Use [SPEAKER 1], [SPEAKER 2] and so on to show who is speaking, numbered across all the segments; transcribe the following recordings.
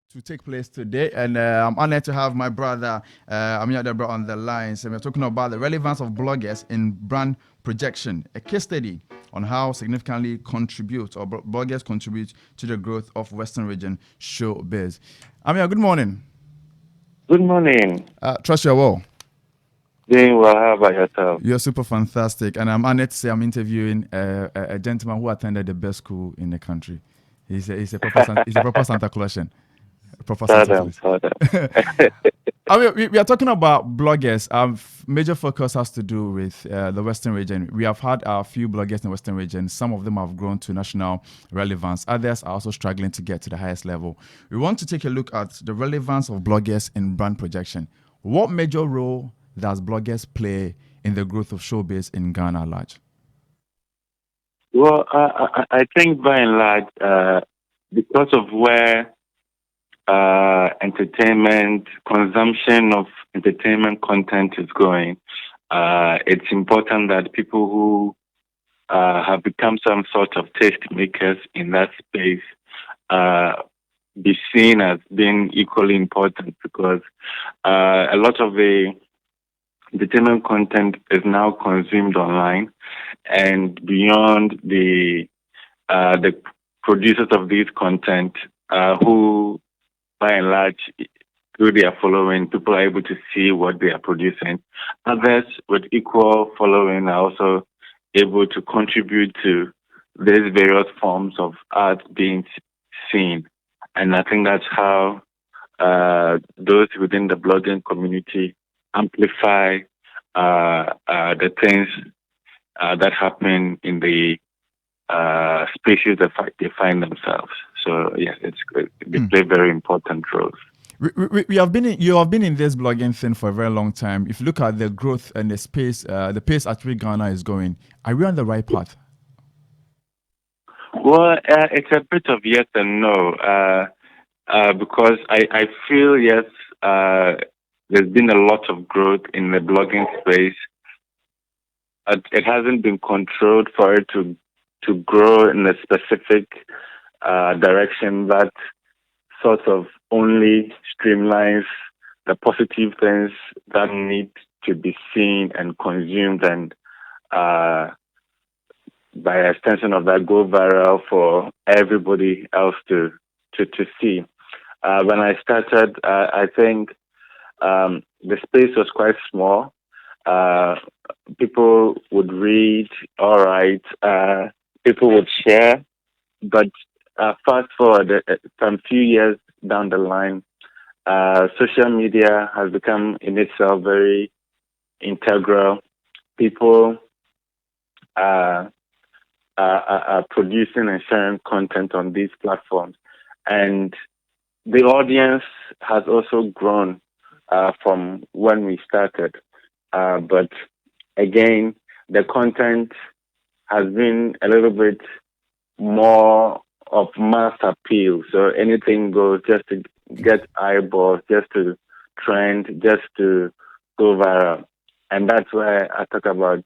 [SPEAKER 1] to take place today, and I'm honored to have my brother Ameyaw Debrah on the line. So we're talking about the relevance of bloggers in brand projection, a case study on how significantly bloggers contribute to the growth of Western region showbiz. Ameyaw, good morning.
[SPEAKER 2] Good morning.
[SPEAKER 1] Trust you're well.
[SPEAKER 2] Doing well. How about yourself?
[SPEAKER 1] You're super fantastic, and I'm honored to say I'm interviewing a gentleman who attended the best school in the country. He's a proper Santa Clausian. Proper Santa
[SPEAKER 2] Pardon,
[SPEAKER 1] Claus.
[SPEAKER 2] pardon.
[SPEAKER 1] I mean, we are talking about bloggers. Major focus has to do with the Western region. We have had a few bloggers in the Western region. Some of them have grown to national relevance. Others are also struggling to get to the highest level. We want to take a look at the relevance of bloggers in brand projection. What major role does bloggers play in the growth of showbiz in Ghana at large?
[SPEAKER 2] Well, I think by and large, because of where entertainment, consumption of entertainment content is going, it's important that people who have become some sort of taste makers in that space uh, be seen as being equally important because a lot of the entertainment content is now consumed online, and beyond the producers of these content, who by and large through their following, people are able to see what they are producing. Others with equal following are also able to contribute to these various forms of art being seen, and I think that's how those within the blogging community amplify the things that happen in the species that they find themselves. So yes, they play very important roles.
[SPEAKER 1] You have been in this blogging thing for a very long time. If you look at the growth and the pace at which Ghana is going, are we on the right path?
[SPEAKER 2] Well, it's a bit of yes and no, because I feel yes, there's been a lot of growth in the blogging space. It hasn't been controlled for it to grow in a specific direction that sort of only streamlines the positive things that need to be seen and consumed, and uh, by extension of that, go viral for everybody else to see. When I started, I think the space was quite small. Uh, People would read, all right. People would share, but fast forward some few years down the line, social media has become in itself very integral. People uh, are producing and sharing content on these platforms, and the audience has also grown from when we started. But again, the content has been a little bit more of mass appeal. So anything goes just to get eyeballs, just to trend, just to go viral. And that's why I talk about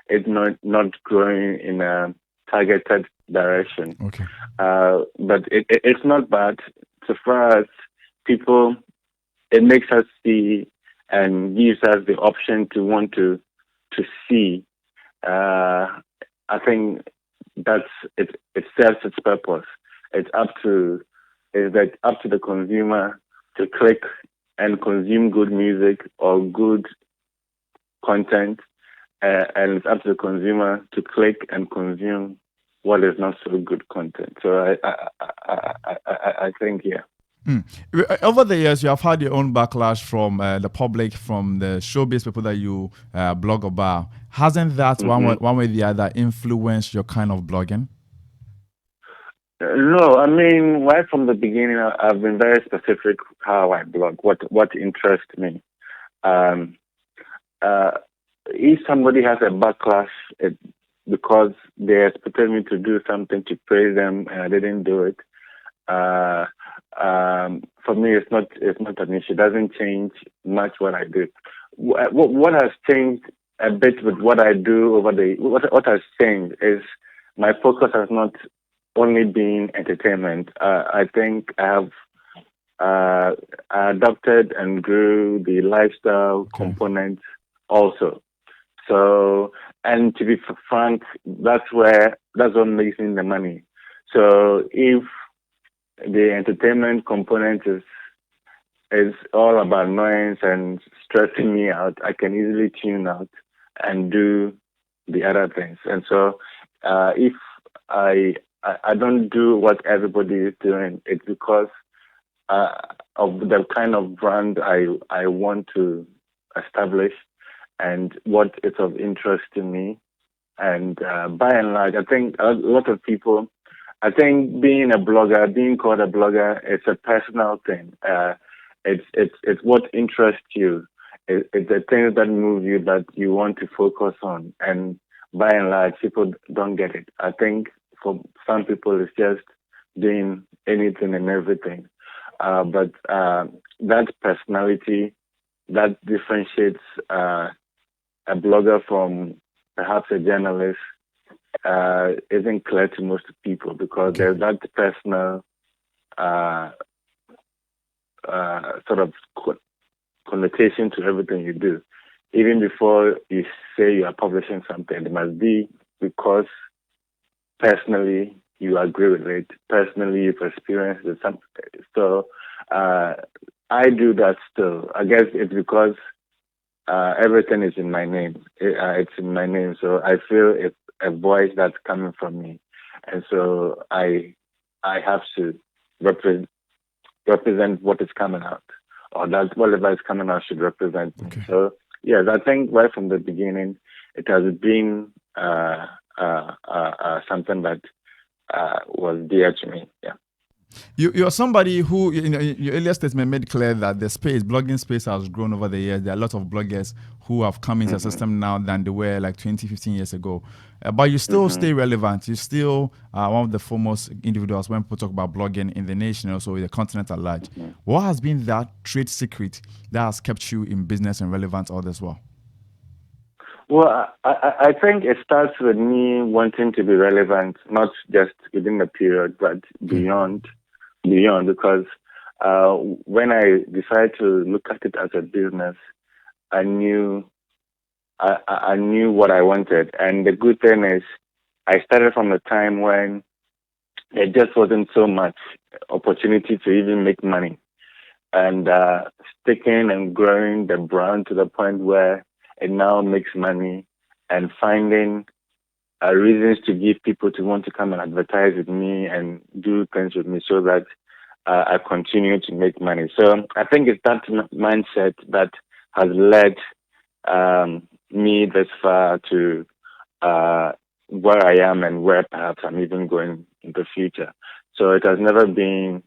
[SPEAKER 2] it not growing in a targeted direction.
[SPEAKER 1] Okay.
[SPEAKER 2] But it's not bad. So far as people, it makes us see and gives us the option to want to see. Uh, I think that's it. It serves its purpose. It's up to is that up to the consumer to click and consume good music or good content, and it's up to the consumer to click and consume what is not so good content. So I think yeah.
[SPEAKER 1] Mm. Over the years, you have had your own backlash from the public, from the showbiz people that you blog about. Hasn't that
[SPEAKER 2] Mm-hmm.
[SPEAKER 1] one way or the other influenced your kind of blogging?
[SPEAKER 2] No, I mean, right from the beginning, I've been very specific how I blog, what interests me. Um, uh, if somebody has a backlash because they expected me to do something to praise them and I didn't do it, uh, for me, it's not an issue. It doesn't change much what I do. What has changed a bit with what I do over the what has changed is my focus has not only been entertainment. I think I have I adopted and grew the lifestyle
[SPEAKER 1] Okay.
[SPEAKER 2] component also. So, and to be frank, that's what makes me the money. So if the entertainment component is all about noise and stressing me out, I can easily tune out and do the other things. And so, if I don't do what everybody is doing, it's because uh, of the kind of brand I want to establish and what is of interest to me. And by and large, I think a lot of people, I think being a blogger, being called a blogger, it's a personal thing. It's what interests you. It's the things that move you that you want to focus on. And by and large, people don't get it. I think for some people, it's just doing anything and everything. But that personality that differentiates a blogger from perhaps a journalist isn't clear to most people because
[SPEAKER 1] Okay.
[SPEAKER 2] there's that personal uh, sort of connotation to everything you do. Even before you say you are publishing something, it must be because personally you agree with it. Personally, you've experienced it. So uh, I do that still. I guess it's because everything is in my name. It's in my name, so I feel it's a voice that's coming from me, and so I have to represent what is coming out, or that whatever is coming out should represent me.
[SPEAKER 1] Okay.
[SPEAKER 2] So yes, I think right from the beginning, it has been something that was dear to me. Yeah.
[SPEAKER 1] You're somebody who, your earlier statement made clear that the blogging space has grown over the years. There are a lot of bloggers who have come into the
[SPEAKER 2] Mhm.
[SPEAKER 1] system now than they were like 20, 15 years ago. But you still stay
[SPEAKER 2] Mhm.
[SPEAKER 1] relevant. You still are one of the foremost individuals when people talk about blogging in the nation, also the continent at large.
[SPEAKER 2] Mhm.
[SPEAKER 1] What has been that trade secret that has kept you in business and relevant all this while?
[SPEAKER 2] Well, I think it starts with me wanting to be relevant, not just within the period, but
[SPEAKER 1] Okay.
[SPEAKER 2] beyond, because uh, when I decided to look at it as a business, I knew I knew what I wanted, and the good thing is, I started from a time when there just wasn't so much opportunity to even make money, and sticking and growing the brand to the point where it now makes money, and finding reasons to give people to want to come and advertise with me and do things with me so that I continue to make money. So I think it's that mindset that has led me this far to where I am and where perhaps I'm even going in the future. So it has never been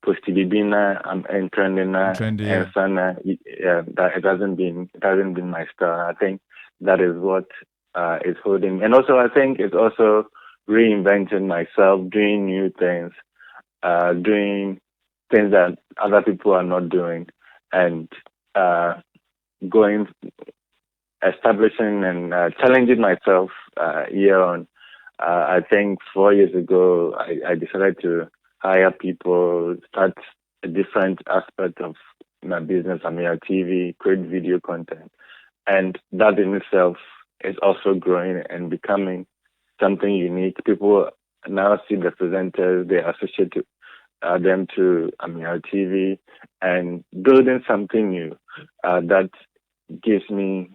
[SPEAKER 2] postibibina, I'm entering
[SPEAKER 1] Trendy,
[SPEAKER 2] and
[SPEAKER 1] yeah.
[SPEAKER 2] sana. Yeah, that it hasn't been my style. I think that is what is holding. And also, I think it's also reinventing myself, doing new things, doing things that other people are not doing, and uh, going, establishing and challenging myself year on. I think 4 years ago, I decided to hire people, start a different aspect of my business, Ameyaw TV, create video content. And that in itself is also growing and becoming something unique. People now see the presenters, they associate them to Ameyaw TV and building something new that gives me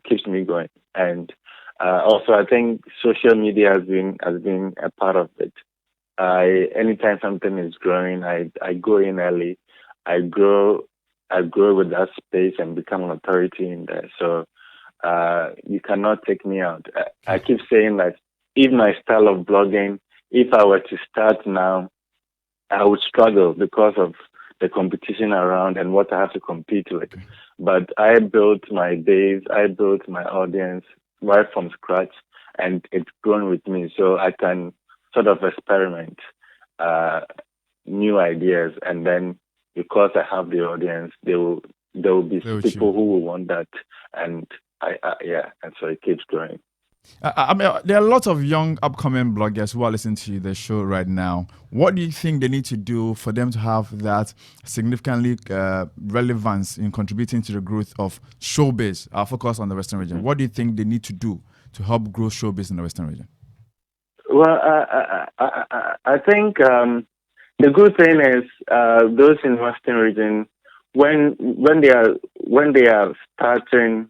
[SPEAKER 2] keeps me going. And also, I think social media has been a part of it. Anytime something is growing, I go in early. I grow I grow with that space and become an authority in there. So you cannot take me out. I keep saying that if my style of blogging, if I were to start now, I would struggle because of the competition around and what I have to compete with.
[SPEAKER 1] Okay.
[SPEAKER 2] But I built my base, I built my audience right from scratch, and it's grown with me. So I can sort of experiment uh, new ideas, and then because I have the audience, there will be
[SPEAKER 1] Play with you.
[SPEAKER 2] people who will want that, and yeah, and so it keeps growing.
[SPEAKER 1] I mean, there are lots of young upcoming bloggers who are listening to the show right now. What do you think they need to do for them to have that significantly relevance in contributing to the growth of showbiz? I'll focus on the Western region. What do you think they need to do to help grow showbiz in the Western region?
[SPEAKER 2] Well, I think the good thing is those in Western region, when they are starting,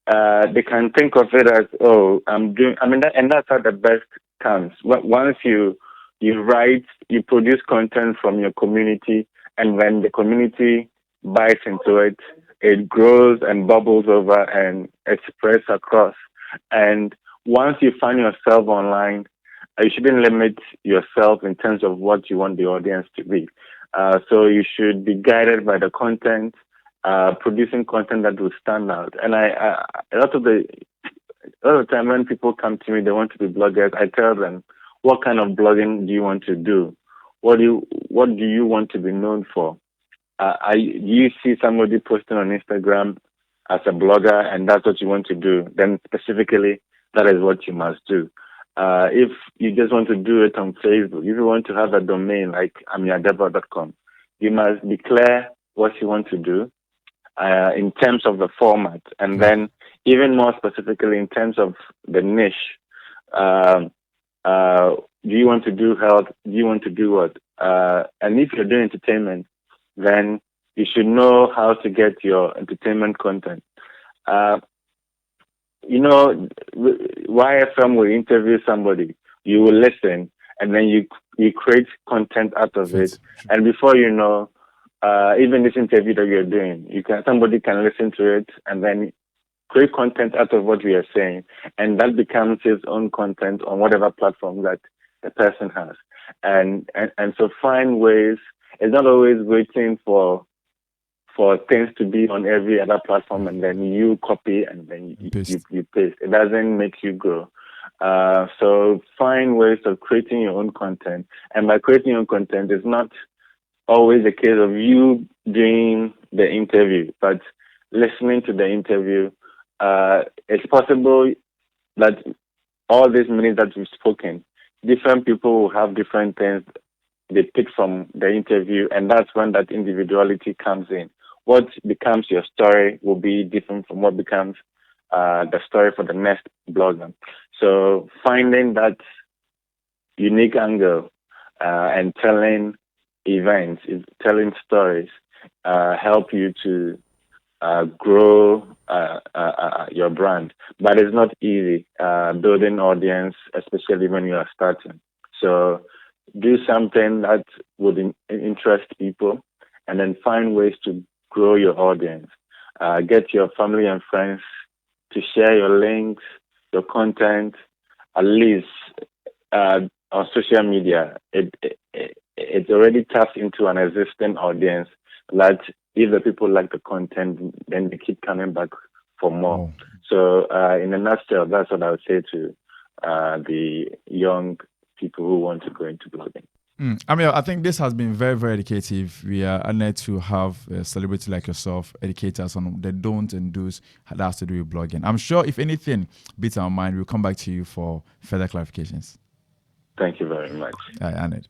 [SPEAKER 2] they can think of it as, oh, I'm doing. I mean, and that's how the best comes. Once you write, you produce content from your community, and when the community bites into it, it grows and bubbles over and it spreads across. And once you find yourself online, you shouldn't limit yourself in terms of what you want the audience to be. So you should be guided by the content, producing content that will stand out. And a lot of the time when people come to me, they want to be bloggers. I tell them, what kind of blogging do you want to do? What do you want to be known for? Do you see somebody posting on Instagram as a blogger, and that's what you want to do? Then specifically, that is what you must do. If you just want to do it on Facebook, if you want to have a domain like ameyaw.com, you must declare what you want to do in terms of the format, and then even more specifically in terms of the niche. Um, do you want to do health? Do you want to do what? And if you're doing entertainment, then you should know how to get your entertainment content. Uh, YFM will interview somebody, you will listen, and then you create content out of it. And before you know, even this interview that you're doing, somebody can listen to it and then create content out of what we are saying, and that becomes his own content on whatever platform that the person has. And so find ways. It's not always waiting for things to be on every other platform and then you copy and then you paste. It doesn't make you grow. So find ways of creating your own content. And by creating your own content, it's not always a case of you doing the interview, but listening to the interview. It's possible that all these minutes that we've spoken, different people will have different things they pick from the interview, and that's when that individuality comes in. What becomes your story will be different from what becomes the story for the next blogger. So finding that unique angle and telling events, telling stories, help you to grow your brand. But it's not easy building audience, especially when you are starting. So do something that would interest people, and then find ways to grow your audience. Get your family and friends to share your links, your content, at least on social media. It already taps into an existing audience that if the people like the content, then they keep coming back for more. Oh. So in a nutshell, that's what I would say to the young people who want to go into blogging.
[SPEAKER 1] I think this has been very, very educative. We are honored to have a celebrity like yourself educate us on the don'ts and do's that has to do with blogging. I'm sure if anything beats our mind, we'll come back to you for further clarifications.
[SPEAKER 2] Thank you very much.
[SPEAKER 1] Honored.